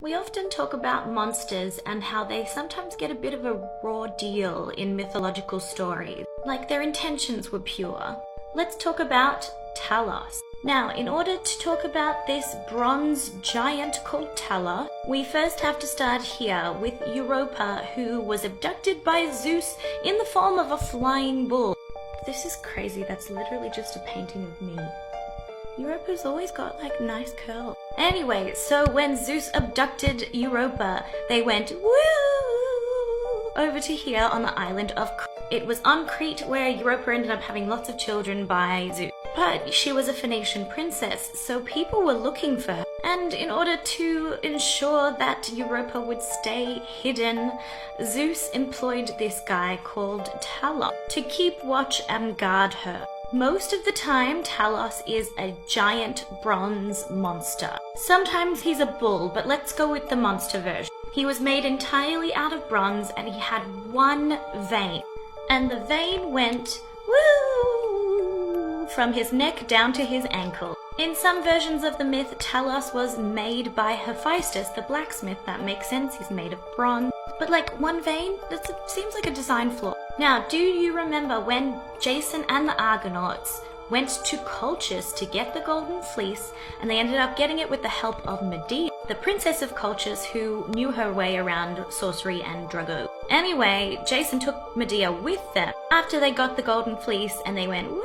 We often talk about monsters and how they sometimes get a bit of a raw deal in mythological stories, like their intentions were pure. Let's talk about Talos. Now, in order to talk about this bronze giant called Talos, we first have to start here with Europa, who was abducted by Zeus in the form of a flying bull. This is crazy, that's literally just a painting of me. Europa's always got like nice curls. Anyway, so when Zeus abducted Europa, they went woo over to here on the island of Crete. It was on Crete where Europa ended up having lots of children by Zeus. But she was a Phoenician princess, so people were looking for her. And in order to ensure that Europa would stay hidden, Zeus employed this guy called Talos to keep watch and guard her. Most of the time, Talos is a giant bronze monster. Sometimes he's a bull, but let's go with the monster version. He was made entirely out of bronze and he had one vein. And the vein went woo from his neck down to his ankle. In some versions of the myth, Talos was made by Hephaestus, the blacksmith. That makes sense, he's made of bronze. But like one vein, that seems like a design flaw. Now, do you remember when Jason and the Argonauts went to Colchis to get the golden fleece, and they ended up getting it with the help of Medea, the princess of Colchis, who knew her way around sorcery and druggo. Anyway, Jason took Medea with them after they got the golden fleece, and they went woo,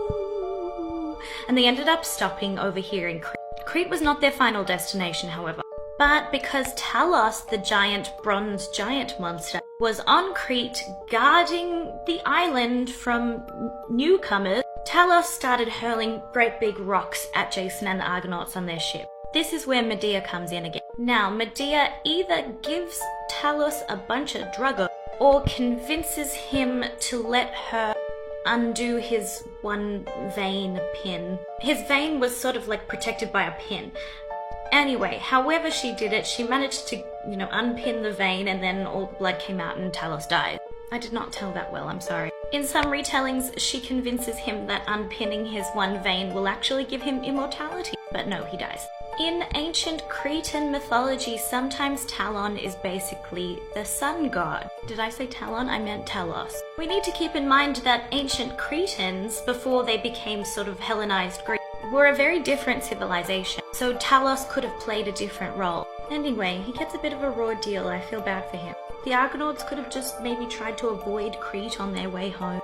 woo, and they ended up stopping over here in Crete. Crete was not their final destination, however. But because Talos, the giant bronze giant monster, was on Crete guarding the island from newcomers, Talos started hurling great big rocks at Jason and the Argonauts on their ship. This is where Medea comes in again. Now, Medea either gives Talos a bunch of druggo or convinces him to let her undo his one vein pin. His vein was sort of like protected by a pin. Anyway, however she did it, she managed to, unpin the vein, and then all the blood came out and Talos died. I did not tell that well, I'm sorry. In some retellings, she convinces him that unpinning his one vein will actually give him immortality, but no, he dies. In ancient Cretan mythology, sometimes Talon is basically the sun god. Did I say Talon? I meant Talos. We need to keep in mind that ancient Cretans, before they became sort of Hellenized Greek, were a very different civilization, so Talos could have played a different role. Anyway, he gets a bit of a raw deal, I feel bad for him. The Argonauts could have just maybe tried to avoid Crete on their way home.